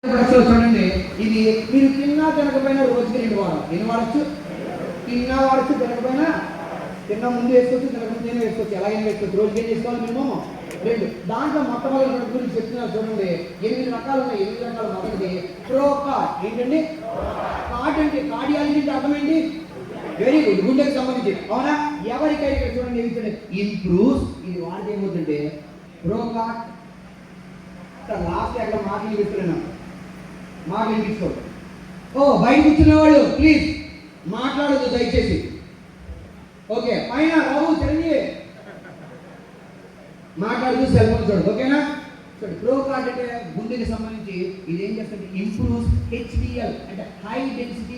చూడండి, ఇది మీరు తిన్నా తినకపోయినా రోజుకి 2 వారాలు. ఎన్ని వాడచ్చు? తిన్నా వాడచ్చు, తినకపోయినా తిన్న ముందు వేసుకోవచ్చు, తినకపోతే వేసుకోవచ్చు, ఎలాగైనా వేసుకోవచ్చు. రోజుకి ఏం చేసుకోవాలి? మేము 2. దాంట్లో మొట్టమొదటి గురించి చెప్తున్నారు చూడండి. 8 రకాలు ఉన్నాయి. 8 రకాలు. మొదటిది ప్రోకార్డ్. ఏంటండి? కార్డ్ అంటే కార్డియాలజీ అంటే అర్థం ఏంటి? వెరీ గుడ్, గుండెకి సంబంధించి. అవునా? ఎవరికైనా ఇక్కడ చూడండి ఇంప్రూవ్స్. ఇది వాడితే ఏమవుతుందంటే ప్రోకార్డ్. లాస్ట్ అక్కడ మాటలు వినిపిస్తున్నాను, మాటలు వినిపించుకోండి. బయట కూర్చున్న వాళ్ళు ప్లీజ్ మాట్లాడదు దయచేసి. ఓకే, పైన రావు చిరంజీవి మాట్లాడుతూ సెల్ ఫోన్ చూడదు. ఓకేనా? చూడండి, ప్రోకార్డ్ అంటే గుండెకి సంబంధించి. ఇది ఏం చేస్తుంది? ఇంప్రూవ్స్ హెచ్డిఎల్ అంటే high density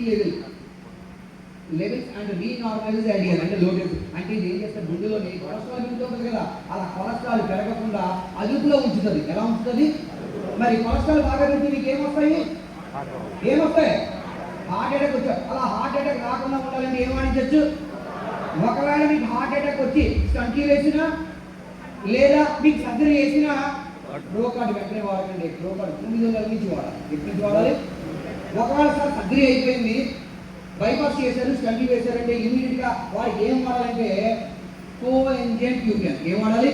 levels and renormalise ideal అంటే లో డెన్సిటీ. అంటే ఇది ఏం చేస్తుంది? గుండెలోని కొలెస్ట్రాల్ పెరుగుతుంది కదా, అలా కొలెస్ట్రాల్ పెరగకుండా అదుపులో ఉంచుతుంది. ఎలా ఉంచుతుంది? మరి కొలెస్ట్రాల్ బాగా పెరిగితే మీకు ఏమొస్తాయి? హార్ట్ అటాక్ వచ్చాయి. అలా హార్ట్ అటాక్ రాకుండా ఉండాలంటే ఏం వాడించవచ్చు? ఒకవేళ మీకు హార్ట్ అటాక్ వచ్చి స్టంట్ వేసినా లేదా మీకు సర్జరీ చేసినా ప్రోకార్డ్ వెంటనే వాడకండి. ప్రోకార్డ్ 900 నుంచి వాడాలి. ఎప్పటి నుంచి వాడాలి? ఒకవేళ సార్ సర్జరీ అయిపోయింది, బైపాస్ చేశారు, స్టంట్ వేశారంటే ఇమీడియట్ గా వాడికి ఏం వాడాలంటే కోఎంజైమ్ ట్యూబియన్. ఏం వాడాలి?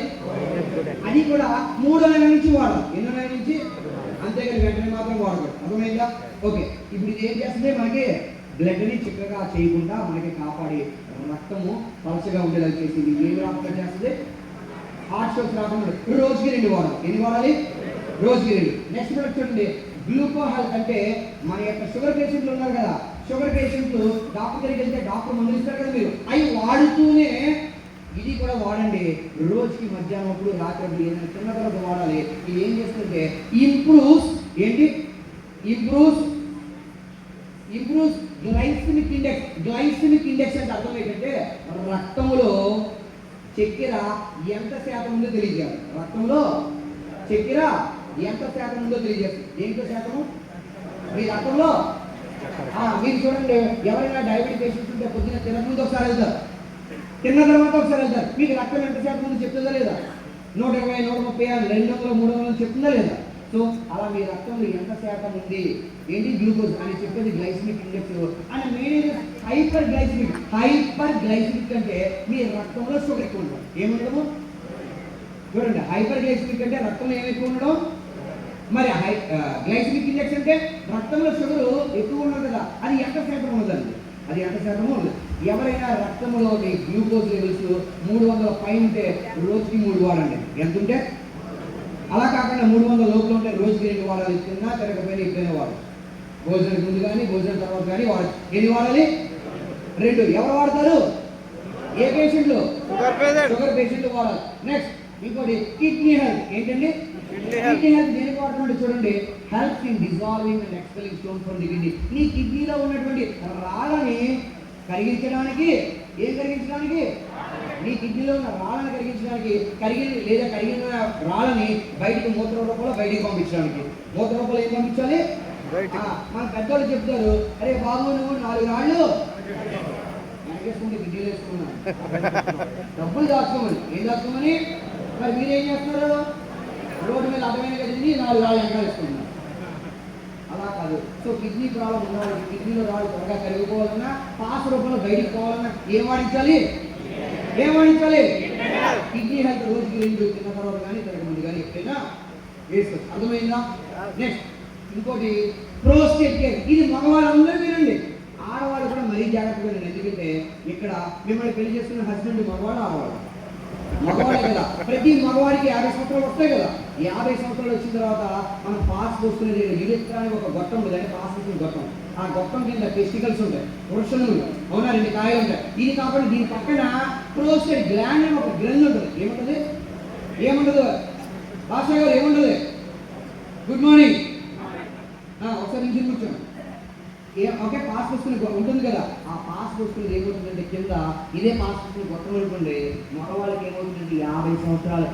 అది కూడా 3 నెలల నుంచి వాడాలి. ఎన్నో నెలల నుంచి? అంతేగాని వెంటనే మాత్రం వాడకూడదు. అర్థమైందా? ఓకే, ఇప్పుడు ఇది ఏం చేస్తుంది? మనకి బ్లడ్ ని చిక్కగా చేయకుండా మనకి కాపాడి రక్తము పలచగా ఉండేలా చేసింది. ఏం రాకుండా చేస్తుంది? హార్ట్ స్ట్రోక్ రాకుండా రోజుకి 2 వాడాలి. ఎన్ని వాడాలి? రోజుకి 2. నెక్స్ట్ ప్రొడక్ట్ చూడండి, గ్లూకో హెల్త్. అంటే మన యొక్క షుగర్ పేషెంట్లు ఉన్నారు కదా, షుగర్ పేషెంట్లు డాక్టర్ దగ్గరికి వెళ్తే డాక్టర్ మందులు ఇస్తారు కదా, మీరు అవి వాడుతూనే ఇది కూడా వాడండి. రోజుకి మధ్యాహ్నం అప్పుడు, రాత్రి అప్పుడు, ఏదైనా చిన్న తర్వాత వాడాలి. ఇది ఏం చేస్తుంటే ఇంప్రూవ్స్ ఏంటి? Improves glycemic index. గ్లైసెమిక్ ఇండెక్స్ అంటే అర్థం ఏంటంటే రక్తంలో చక్కెర ఎంత శాతం ఉందో తెలియజేయాలి. రక్తంలో చక్కెర ఎంత శాతం ఉందో తెలియజేస్తుంది. దేంట్లో శాతము? మీ రక్తంలో. మీరు చూడండి, ఎవరైనా డయాబెటిక్ పేషెంట్స్ ఉంటే పొద్దున్న తినకముందు ఒకసారి వెళ్తారు, తిన్న తర్వాత ఒకసారి వెళ్తారు. మీకు రక్తం ఎంత శాతం ఉందో చెప్తుందా లేదా? 120, 130, 200, 300 చెప్తుందా లేదా? సో అలా మీ రక్తంలో ఎంత శాతం ఉంది ఏంటి? గ్లూకోజ్ అని చెప్పేది glycemic index. And main hyperglycemic అంటే మీ రక్తంలో షుగర్ ఎక్కువ ఉండడం. ఏముండదు? చూడండి, హైపర్ గ్లైసెమిక్ అంటే రక్తంలో ఏమి ఎక్కువ ఉండడం, మరి గ్లైసెమిక్ ఇండెక్స్ అంటే రక్తంలో షుగర్ ఎక్కువ ఉండదు కదా, అది ఎంత శాతం ఉండదండి? అది ఎంత శాతము ఉండదు. ఎవరైనా రక్తంలోని గ్లూకోజ్ లెవెల్స్ 300 పై ఉంటే రోజుకి 3 వాడండి. ఎంత ఉంటే? అలా కాకుండా 300 లోపల ఉంటే రోజుకి 2 వాడాలి. తిన్నా తినకపోయినా ఎప్పుడైనా వాడాలి. భోజనం ముందు కానీ భోజనం తర్వాత కానీ వాడాలి. ఎన్ని వాడాలి? 2. ఎవరు వాడతారు? ఏ పేషెంట్లు? షుగర్ పేషెంట్లు వాడాలి. నెక్స్ట్ ఇంకోటి కిడ్నీ హెల్త్. ఏంటండి? కిడ్నీ హెల్త్ దేనికి వాడుతుంటే చూడండి, help in dissolving and expelling stone from the kidney. నీ కిడ్నీలో ఉన్నటువంటి రాళ్ళని కరిగించడానికి, ఏం కరిగించడానికి? నీ కిడ్నీలో ఉన్న రాళ్ళని కరిగించడానికి, కరిగిన రాళ్ళని బయటికి మూత్ర రూపంలో బయటికి పంపించడానికి. మూత్ర రూపంలో ఏం పంపించాలి? మన పెద్దవాళ్ళు చెప్తారు, అరే బాబు నువ్వు 4 రాళ్ళు వెనకేసుకుంటే కిడ్నీలు వేసుకున్నాను, డబ్బులు దాచుకోమని. ఏం దాచుకోమని? మరి మీరేం చేస్తున్నారు? రోడ్డు మీద అర్థమైన కదండి 4 రాళ్ళు వెనకాల వేసుకుంటున్నారు. అలా కాదు. సో కిడ్నీ ప్రాబ్లం ఉన్న వాళ్ళకి కిడ్నీలో రాళ్ళు త్వరగా కరిగిపోవాలన్నా, పాస్ రూపంలో బయటికి పోవాలన్నా ఏం వాడించాలి? కిడ్నీ హెల్త్ రోజుకి 2 తిన్న తర్వాత కానీ తినక ముందు కానీ ఎప్పుడైనా వేసుకోవచ్చు. అర్థమైందా? నెక్స్ట్ ఇంకోటి ప్రోస్టేట్ కేర్. ఇది మగవాళ్ళందరూ వినండి, ఆడవాళ్ళు కూడా మరీ జాగ్రత్తగా వినండి. ఎందుకంటే ఇక్కడ మిమ్మల్ని పెళ్లి చేసుకున్న హస్బెండ్ మగవాళ్ళు, ఆడవాళ్ళు. మగవాడే కదా, ప్రతి మగవాడికి 50 సంవత్సరాలు వస్తాయి కదా. 50 సంవత్సరాలు వచ్చిన తర్వాత మనం పాస్ పోసుకునేది యురెత్రానికి ఒక గొట్టం ఉంటుంది, అంటే పాస్ పోసుకునే గొట్టం. ఆ గొట్టం కింద టెస్టికల్స్ ఉంటాయి, పురుషులు. అవునా? 2 కాయలు ఉంటాయి. ఇది కాబట్టి దీని పక్కన ప్రోస్టేట్ గ్లాండ్ అని ఒక గ్రంథి ఉంటుంది. ఏముండదు? భాషా గారు ఏముండదు? Good morning. ఒకసారి నుంచి కూర్చోండి. ఒకే పాస్ పుస్తకం ఉంటుంది కదా, ఆ పాస్ పుస్తకం ఏమవుతుందంటే కింద ఇదే పాస్ పుస్తకం గొట్టం అనుకోండి, మగవాళ్ళకి ఏమవుతుందంటే 50 సంవత్సరాలు,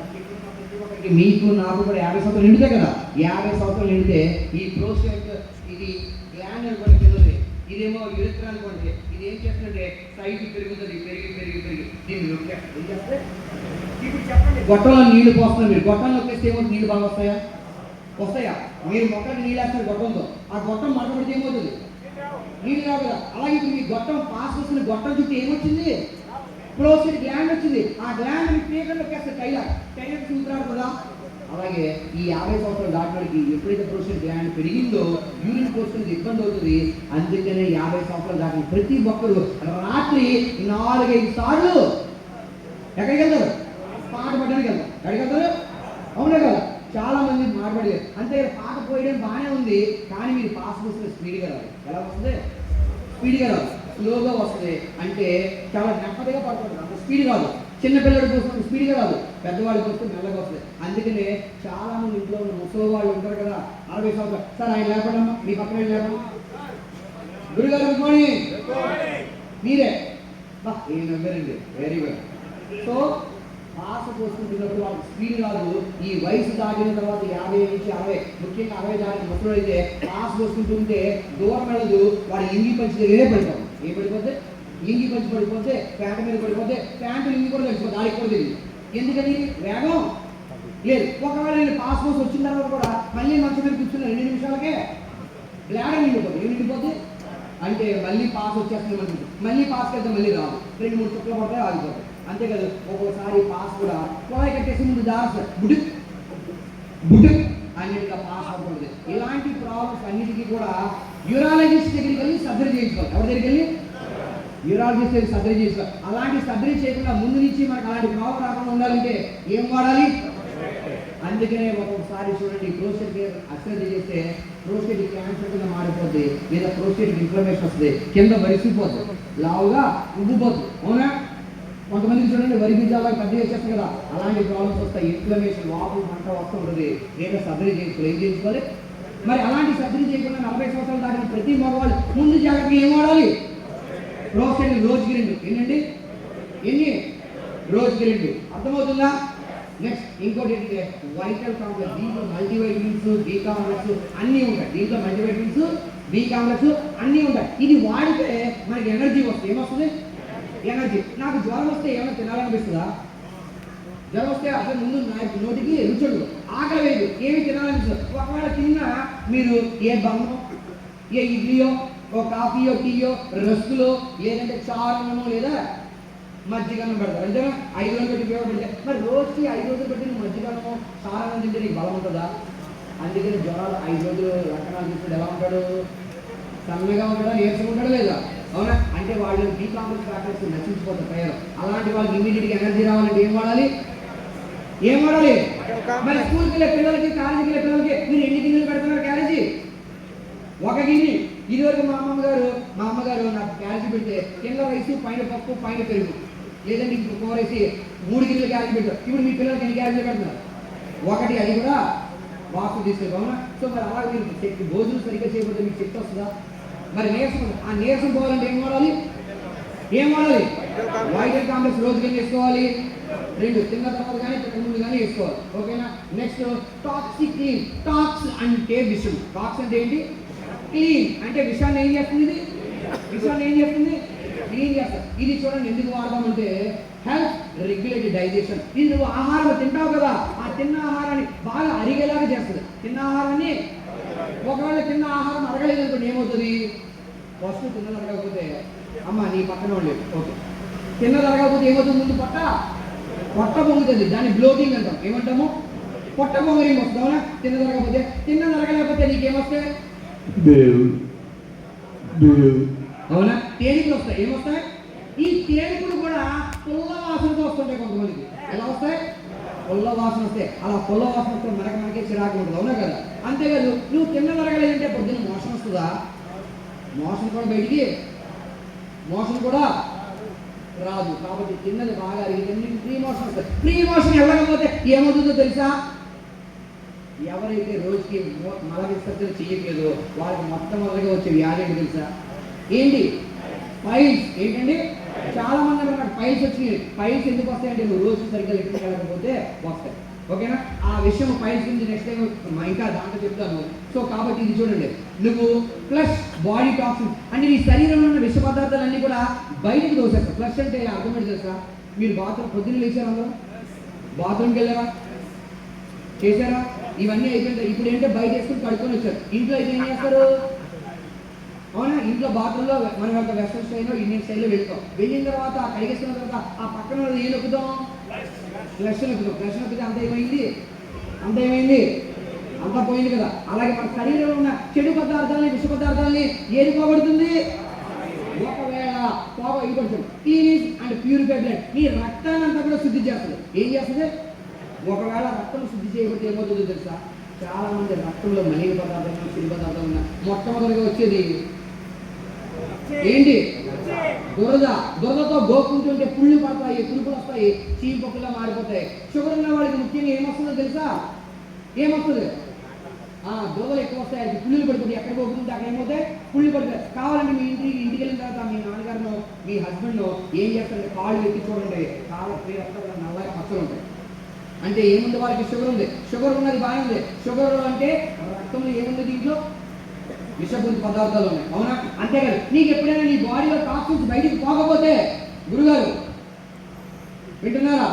మీకు నాకు కూడా 50 సంవత్సరాలు నిండితే కదా, 50 సంవత్సరాలు నిండితే ఈ ప్రోస్టేట్ ఇది గ్లాండ్ అనుకోండి కిందది, ఇదేమో యురెత్రా అనుకోండి, ఇది ఏం చేస్తుందంటే సైజు పెరుగుతుంది, పెరిగి దీన్ని నొక్కేస్తుంది. ఏం చేస్తే ఇప్పుడు చెప్పండి, గొట్టంలో నీళ్లు పోస్తున్నారు మీరు, గొట్టంలో నొక్కేస్తే ఏమో నీళ్ళు బాగా వస్తాయా? వస్తాయా? మీరు మొక్కలకి నీళ్ళు వేస్తారు గొట్టంతో, ఆ గొట్టం మడతపడితే ఏమవుతుంది? నీళ్ళు రావు కదా. అలాగే ఇప్పుడు మీ గొట్టం పాస్ వస్తున్న గొట్టం చుట్టూ ఏమొచ్చింది? ప్రోస్టేట్ గ్లాండ్ వచ్చింది. ఆ గ్లాండ్ మీ పేకల్లో వేస్తారు, టైలర్ చూపుతారు కదా. అలాగే ఈ 50 సంవత్సరాలు దాటినోడికి ఎప్పుడైతే ప్రోస్టేట్ గ్లాండ్ పెరిగిందో యూరిన్ పోసుకునేది ఇబ్బంది అవుతుంది. అందుకనే 50 సంవత్సరాలు దాటిన ప్రతి ఒక్కరు రాత్రి 4-5 సార్లు ఎక్కడికి వెళ్తారు? పాట పడడానికి వెళ్తారు. ఎక్కడికి వెళ్తారు? అవునా కదా? చాలా మంది మాట్లాడలేదు. అంతే పాట పోయడం బాగానే ఉంది, కానీ మీరు పాస్ వస్తుంది స్పీడ్గా రాదు. ఎలా వస్తుంది? స్పీడ్గా రాదు, స్లోగా వస్తుంది. అంటే చాలా నెమ్మదిగా పడుతుంది, అంత స్పీడ్ కాదు. చిన్నపిల్లడికి వస్తుంది స్పీడ్గా రాదు, పెద్దవాడికి వస్తే మెల్లగా వస్తుంది. అందుకనే చాలా మంది ఇంట్లో ఉన్న ముసలి వాళ్ళు ఉంటారు కదా, 60 సంవత్సరాలు. సార్ ఆయన లేపడమ్మా, మీ పక్కన లేపడమ్మా. గురుగారు గుడ్ మార్నింగ్. మీరే బా ఏం నవ్వారండి, వెరీ గుడ్. సో పాస పోసుకుంటున్నప్పుడు వాళ్ళకి స్పీడ్ రాదు. ఈ వయసు దాటిన తర్వాత 50 నుంచి 60, ముఖ్యంగా 60 దాటిన ముసలు అయితే పాస్ పోసుకుంటుంటే దూరం వెళ్ళదు. వాడు ఇంగి పంచి దగ్గరే పడిపోతాం. ఏం పడిపోతే? ఇంగి పంచి పడిపోతే, ప్యాంటు మీద పడిపోతే, ప్యాంటు ఇంగి కూడా తెలిసిపోతే దానికి కూడా తెలియదు. ఎందుకని? వేగం లేదు. ఒకవేళ నేను పాస్ పోసి వచ్చిన తర్వాత కూడా మళ్ళీ మంచం మీద కూర్చున్న 2 నిమిషాలకే బ్లాడర్ నిండిపోతుంది. ఏం నిండిపోతే అంటే మళ్ళీ పాస్ వచ్చేస్తుంది మనకి. మళ్ళీ పాస్ అయితే మళ్ళీ రాదు, 2-3 చుక్కలు పడితే ఆగిపోతాయి. అంతే కదా. ఒక్కోసారి పాస్ కూడా కుళాయి కట్టేసి ముందు దాస్తారు, బుడుక్ బుడుక్ అన్నిటిగా పాస్ అవుతుంది. ఇలాంటి ప్రాబ్లమ్స్ అన్నిటికీ కూడా యూరాలజిస్ట్ దగ్గరికి వెళ్ళి సర్జరీ చేయించుకోవాలి. ఎవరి దగ్గరికి వెళ్ళి? యూరాలజిస్ట్ దగ్గర సర్జరీ చేసుకోవాలి. అలాంటి సర్జరీ చేయకుండా ముందు నుంచి మనకు అలాంటి ప్రాబ్లం రాకుండా ఉండాలంటే ఏం వాడాలి? అందుకనే ఒక్కొక్కసారి చూడండి, ప్రోస్టేట్ అశ్రద్ధ చేస్తే ప్రోస్టేట్ క్యాన్సర్ కింద మారిపోద్ది, లేదా ప్రోస్టేట్ ఇన్ఫ్లమేషన్ వస్తుంది, కింద వరిసిపోతుంది, లావుగా ఉబ్బిపోతుంది. అవునా? కొంతమందికి చూడండి వరి బీజాలకు పెద్ద వచ్చేస్తుంది కదా, అలాంటి ప్రాబ్లమ్స్ వస్తాయి. ఇన్ఫ్లమేషన్, వాపు, మంట వస్తుంటుంది. లేదా సర్జరీ చేసుకోవాలి. ఏం చేయించుకోవాలి? మరి అలాంటి సర్జరీ చేయకుండా 40 సంవత్సరాలు దాటిన ప్రతి మగవాళ్ళు ముందు జాగ్రత్తగా ఏం వాడాలి? ప్రోస్టేట్ రోజుకి 2. ఎన్నండి? ఎన్ని? రోజుకి 2. అర్థమవుతుందా? నెక్స్ట్ ఇంకోటి ఏంటంటే వైటల్ కాంప్లెక్స్. దీంట్లో మల్టీవైటమిన్స్, బి కాంప్లెక్స్ అన్నీ ఉంటాయి. దీంట్లో మల్టీవైటమిన్స్, బి కాంప్లెక్స్ అన్నీ ఉంటాయి. ఇది వాడితే మనకి ఎనర్జీ వస్తుంది. ఏమొస్తుంది? ఎనర్జీ. నాకు జ్వరం వస్తే ఏమైనా తినాలనిపిస్తుందా? జ్వరం వస్తే అసలు ముందు నోటికి రుచుడు, ఆకలి వేయదు, ఏమి తినాలనిపిస్తుంది. ఒకవేళ తిన్నా మీరు ఏ బన్నో, ఏ ఇడ్లీయో, ఓ కాఫీయో, టీయో, రస్కులో, లేదంటే చారన్నమో లేదా మజ్జిగన్నం పెడతారు. అంతేనా? 5 రోజులు పెట్టి ఉపయోగపడితే మరి రోజుకి 5 రోజులు పెట్టి నువ్వు మజ్జిగన్నమో చారన్నం తింటే నీకు బలం ఉంటుందా? అందుకని జ్వరాలు 5 రోజులు లక్షణాలు తీసుకుంటే ఎలా ఉంటాడు? సన్నగా ఉంటాడా? నీరసంగా ఉంటాడా? లేదా? అవునా? అంటే వాళ్ళు బీ కాంప్లెక్స్ ఫ్యాక్టర్స్ నశించిపోతారు తయారు. అలాంటి వాళ్ళకి ఇమీడియట్గా ఎనర్జీ రావాలంటే ఏం వాడాలి? ఏం వాడాలి? మరి స్కూల్కి వెళ్ళే పిల్లలకి, కాలేజీకి వెళ్ళే పిల్లలకి మీరు ఎన్ని గిన్నెలు పెడుతున్నారు క్యారేజీ? 1 గిన్నె. ఇదివరకు మా అమ్మగారు నాకు క్యారేజీ పెడితే కింద రైస్, పైన పప్పు, పైన పెరుగు, లేదంటే ఇంకో కూర వేసి 3 గిన్నెలు క్యారేజీ పెడతారు. ఇప్పుడు మీ పిల్లలకి ఎన్ని క్యారేజీలు పెడుతున్నారు? 1. అది కూడా వాపు తీసుకెళ్ళి. అవునా? సో మరి అలాగే మీరు భోజనం సరిగ్గా చేయబడితే మీకు శక్తి వస్తుందా? మరి నీరసం, ఆ నీరసం పోవాలంటే ఏం వాడాలి? వైటల్ కాంప్లెక్స్ రోజుకి వేసుకోవాలి 2. తిన్న తర్వాత కానీ తిన్న ముందు కానీ వేసుకోవాలి. ఓకేనా? Next toxic clean. టాక్స్ అంటే విషం. టాక్స్ అంటే ఏంటి? క్లీన్ అంటే విషయాన్ని ఏం చేస్తుంది? విషయాన్ని ఏం చేస్తుంది? క్లీన్ చేస్తారు. ఇది చూడండి ఎందుకు వాడదామంటే హెల్త్ రెగ్యులేటెడ్ డైజెషన్. ఇది నువ్వు ఆహారం తింటావు కదా, ఆ తిన్న ఆహారాన్ని బాగా అరిగేలాగా చేస్తుంది. తిన్న ఆహారాన్ని ఒకవేళ తిన్న ఆహారం అరగలేదు అనుకోండి, ఏమవుతుంది? ఫస్ట్ తిన్నది అరగకపోతే అమ్మ నీ పక్కన ఉండలేదు. ఓకే, తిన్నది అరగకపోతే ఏమవుతుంది? ముందు పొట్ట పొంగుతుంది. దాన్ని బ్లోటింగ్ అంటాం. ఏమంటాము? పొట్ట పొంగరింగ్ వస్తుంది. అవునా? తిన్నది అరగలేకపోతే నీకేమొస్తాయి? అవునా? తేలికలు వస్తాయి. ఏమొస్తాయి? ఈ తేలికలు కూడా పుల్ల వాసనతో వస్తుంటాయి కొంతమందికి. ఎలా వస్తాయి? పుల్ల వాసన వస్తాయి. అలా పుల్ల వాసన వస్తే మనకే చిరాకు ఉంటుంది. అవునా కదా? అంతేకాదు, నువ్వు తిన్నది అరగలేదంటే పొద్దున్న మోషన్ వస్తుందా? మోషన్ కూడా రాదు. కాబట్టి తిన్నది బాగా అరిగి ఫ్రీ మోషన్ వస్తుంది. ఫ్రీ మోషన్ వెళ్ళకపోతే ఏమవుతుందో తెలుసా? ఎవరైతే రోజుకి మల విసర్జన చేయట్లేదో వాళ్ళకి మొట్టమొదటిగా వచ్చే వ్యాధి ఏంటి తెలుసా? ఏంటి? పైల్స్. ఏంటండి? చాలా మంది నాకు పైల్స్ వచ్చినాయి. పైల్స్ ఎందుకు వస్తాయంటే నువ్వు రోజు సరిగ్గా లెక్కకి వెళ్ళకపోతే వస్తాయి. ఓకేనా? ఆ విషయం పైల్స్ గురించి నెక్స్ట్ టైం ఇంకా దాంట్లో చెప్తాను. సో కాబట్టి ఇది చూడండి, నువ్వు ప్లస్ బాడీ టాక్సిన్ అంటే నీ శరీరంలో ఉన్న విష పదార్థాలన్నీ కూడా బయటకు దోసేస్తావు. ప్లస్ అంటే అర్థమేంటి తెలుసా? మీరు బాత్రూమ్ పొద్దున్న లేచారా? అందరూ బాత్రూమ్కి వెళ్ళారా? చేశారా? ఇవన్నీ అయిపోయింది. ఇప్పుడు ఏంటంటే బయట వేసుకుని కడుక్కొని వచ్చారు. ఇంట్లో అయితే ఏం చేస్తారు? అవునా, ఇంట్లో బాత్రూంలో మనం ఒక వెస్టర్న్ స్టైల్లో ఇండియన్ స్టైల్లో వెళ్తాం. వెళ్ళిన తర్వాత కడిగేసుకున్న తర్వాత ఆ పక్కన ఏం నొక్కుతాం? ఫ్లష్ నొక్కుతాం. ఫ్లష్ నొక్కితే అంత ఏమైంది? అంతా పోయింది కదా. అలాగే మన శరీరంలో ఉన్న చెడు పదార్థాలని, విష పదార్థాలని ఏది పోగొడుతుంది? ఒకవేళ ఇవ్వచ్చు క్లీనింగ్ అండ్ ప్యూరిఫై బ్లడ్, నీ రక్తాన్ని అంతా కూడా శుద్ధి చేస్తుంది. ఏం చేస్తుంది? ఒకవేళ రక్తం శుద్ధి చేయకపోతే ఏమవుతుందో తెలుసా? చాలా మంది రక్తంలో మలిన పదార్థాలు, చెడు పదార్థాలు ఉన్నాయి. మొట్టమొదటిగా వచ్చేది ఏంటి? దురదతో గోకుంటుంటే పుళ్ళు పడతాయి, పులుపులు వస్తాయి, చీపొక్కులా మారిపోతాయి. షుగర్ ఉన్న వాళ్ళకి ముఖ్యంగా ఏమొస్తుందో తెలుసా? ఏమొస్తుంది? దురదలు ఎక్కువ వస్తాయి, అది పుల్లులు పడిపోతాయి. ఎక్కడ గోకుంటే అక్కడ ఏమవుతాయి? పుళ్ళు పడిపోతాయి. కావాలంటే మీ ఇంటికి వెళ్ళిన తర్వాత మీ నాన్నగారినో మీ హస్బెండ్నో ఏం చేస్తారంటే కాళ్ళు ఎత్తి చూడండి, చాలా నల్లగా పచ్చలు ఉంటాయి. అంటే ఏముంది? వాళ్ళకి షుగర్ ఉంది. షుగర్ ఉన్నది బాగానే ఉంది. షుగర్ అంటే రక్తంలో ఏముంది? దీంట్లో విషపూరిత పదార్థాలు ఉన్నాయి. అవునా? అంతేకాదు, నీకు ఎప్పుడైనా నీ బాడీలో టాక్సిన్స్ బయటికి పోకపోతే, గురుగారు వింటున్నారా,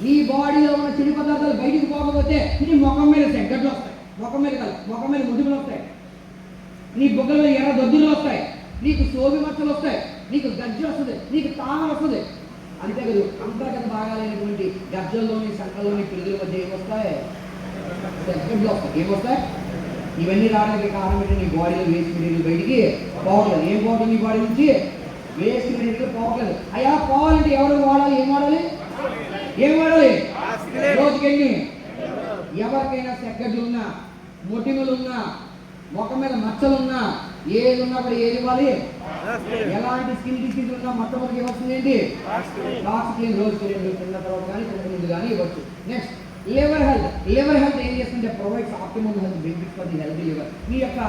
నీ బాడీలో ఉన్న చెడు పదార్థాలు బయటికి పోకపోతే నీ ముఖం మీద గడ్డలు వస్తాయి. ముఖం మీద కాదు, ముఖం మీద ముదుగులు వస్తాయి, నీ బుగ్గల మీద ఎర్ర దద్దులు వస్తాయి, నీకు సోవి మచ్చలు వస్తాయి, నీకు గజ్జి వస్తుంది, నీకు తామర వస్తుంది. అంతేకాదు, అంతర్గత భాగాలైనటువంటి గజ్జల్లోని, సంకల్లోని, పిడుగుల మధ్య ఏమొస్తాయి? గడ్డలు వస్తాయి. ఏమొస్తాయి? ఇవన్నీ రావడానికి కారణం ఏంటంటే నీ బాడీలో వేస్ట్ మెటీరియల్ బయటికి పోవట్లేదు. ఏం పోవట్లేదు? నీ బాడీ నుంచి వేస్ట్ మెటీరియల్ పోవట్లేదు. అయ్యా పోవాలంటే ఎవరు వాడాలి? ఏం వాడాలి? రోజుకెళ్ళి ఎవరికైనా సెగ్గడ్లున్నా, మొటిమలున్నా, ముఖం మీద మచ్చలున్నా, ఏది ఉన్నా కూడా ఏది ఇవ్వాలి? ఎలాంటి స్కిన్ డిసీజ్ ఉన్నా మొట్టమొదటి ఇవ్వాల్సింది ఏంటి? ఆక్సిజన్. రోజుకి 2 తిన్న తర్వాత కానీ తినక ముందు కానీ ఇవ్వచ్చు. నెక్స్ట్ లివర్ హెల్త్ ఏం చేస్తుంటే provides optimum health benefits for the healthy liver. మీ యొక్క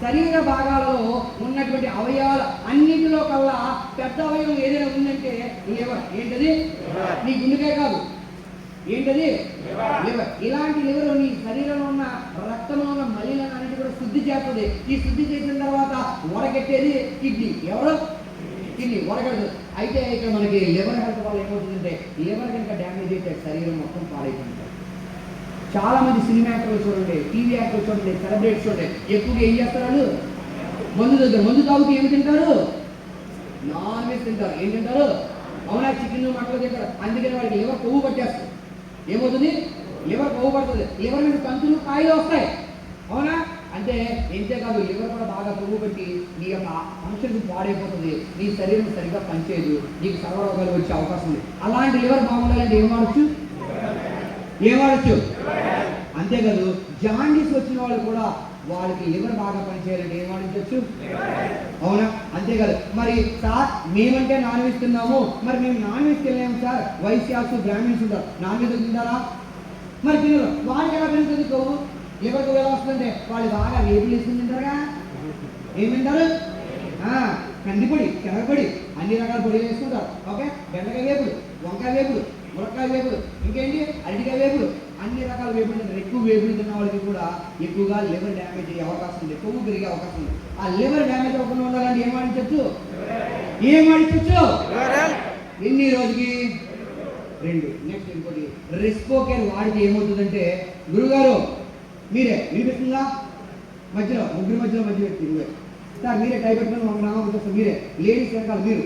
శరీర భాగాలలో ఉన్నటువంటి అవయవాలు అన్నింటిలో కల్లా పెద్ద అవయవం ఏదైనా ఉందంటే లివర్. ఏంటది? నీ గుండెకే కాదు, ఏంటది? లివర్. ఇలాంటి లివర్ నీ శరీరంలో ఉన్న రక్తంలో ఉన్న మలినాన్ని అన్నిటి కూడా శుద్ధి చేస్తుంది. ఈ శుద్ధి చేసిన తర్వాత వడగట్టేది కిడ్నీ. ఎవరు? కిడ్నీ వడగడుతుంది. అయితే ఇక్కడ మనకి లివర్ హెల్త్ వల్ల ఏమవుతుందంటే, లివర్ కనుక డ్యామేజ్ అయితే శరీరం మొత్తం పాడైపోతుంది. చాలా మంది సినిమా యాక్టర్లు చూడండి, టీవీ యాక్టర్లు చూడండి, సెలబ్రిటీస్ చూడండి, ఎక్కువగా ఏం చేస్తారు? మందు తాగుతూ ఏమి తింటారు? నాన్ వెజ్ తింటారు. ఏం తింటారు? అవునా, చికెన్, మటన్ తింటారు. అందుకని వాళ్ళకి లివర్ కొవ్వు పట్టేస్తారు. ఏమవుతుంది? లివర్ కొవ్వు పడుతుంది. లివర్ మీద కంతులు, కాయలు వస్తాయి. అవునా? అంటే ఎంతేకాదు, లివర్ కూడా బాగా కొవ్వు పెట్టి నీ యొక్క ఫంక్షన్స్ పాడైపోతుంది, నీ శరీరం సరిగ్గా పనిచేయదు, నీకు సర్వరోగాలు వచ్చే అవకాశం ఉంది. అలాంటి లివర్ బాగుండాలంటే ఏం వాడచ్చు? అంతేకాదు, జాండీస్ వచ్చిన వాళ్ళు కూడా వాళ్ళకి లివర్ బాగా పనిచేయాలంటే ఏం వాడించవచ్చు? అవునా? అంతేకాదు, మరి సార్ మేమంటే నాన్ వెజ్ తిన్నాము, మరి మేము నాన్ వెజ్ తినలేము సార్, వైశ్యాసు బ్రాహ్మణ్స్ ఉంటారు, నాన్ వెజ్ తింటారా? మరి తినరు. వాళ్ళకి ఎలా పెరుగుతుంది కొవ్వు? లివర్ కొవ్వు ఎలా వస్తుందంటే వాళ్ళు బాగా వేపులు వేసుకుని తింటారుగా. ఏం తింటారు? కందిపొడి, శనగపొడి, అన్ని రకాల పొడిలు వేసుకుంటారు. ఓకే, బెండకాయ వేపుడు, వంకాయ వేపుడు, మునక్కాయ వేపుడు, ఇంకేంటి అరటికాయ వేపుడు, అన్ని రకాల వేపుడు తింటారు. ఎక్కువ వేపుడు తిన్న వాళ్ళకి కూడా ఎక్కువగా లివర్ డ్యామేజ్ అయ్యే అవకాశం ఉంది, కొవ్వు పెరిగే అవకాశం ఉంది. ఆ లివర్ డ్యామేజ్ అవ్వకుండా ఉండాలంటే ఏం వాడించవచ్చు? ఎన్ని రోజుకి? 2. నెక్స్ట్ ఇంకోటి రెస్పోకేర్ వాడితే ఏమవుతుందంటే, గురుగారు మీరే వినిపిస్తుందా? ముగ్గురు మధ్యలో వ్యక్తి సార్ మీరే టై పెట్టుకుని ఒక నామం వచ్చేస్తారు. మీరే లేడీస్ వెనకాల మీరు